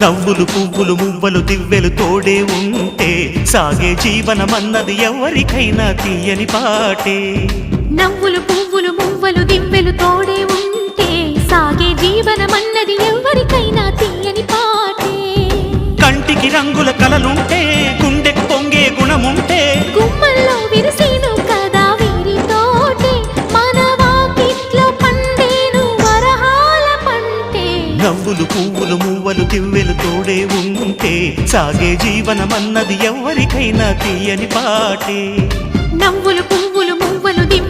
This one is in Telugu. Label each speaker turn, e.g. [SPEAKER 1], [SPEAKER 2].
[SPEAKER 1] నవ్వులు పువ్వులు మువ్వలు దివ్వెలు తోడే ఉంటే సాగే జీవనమన్నది ఎవరికైనా తీయని పాటే.
[SPEAKER 2] నవ్వులు పువ్వులు మువ్వలు దివ్వెలు తోడే ఉంటే సాగే జీవనమన్నది ఎవరికైనా తీయని పాటే.
[SPEAKER 1] కంటికి రంగుల కలలుంటే గుండెకు పొంగే గుణముంటే
[SPEAKER 2] గుమ్మల్లో విరిసేను కదా వీరితోటే మన వాకిట్లో పండేను వరహాల పంటే.
[SPEAKER 1] నవ్వులు పువ్వులు మువ్వలు దివ్వెలు తోడే ఉంటే సాగే జీవనమన్నది ఎవరికైనా తీయని పాటే.
[SPEAKER 2] నవ్వులు పువ్వులు మువ్వలు దివ్వెలు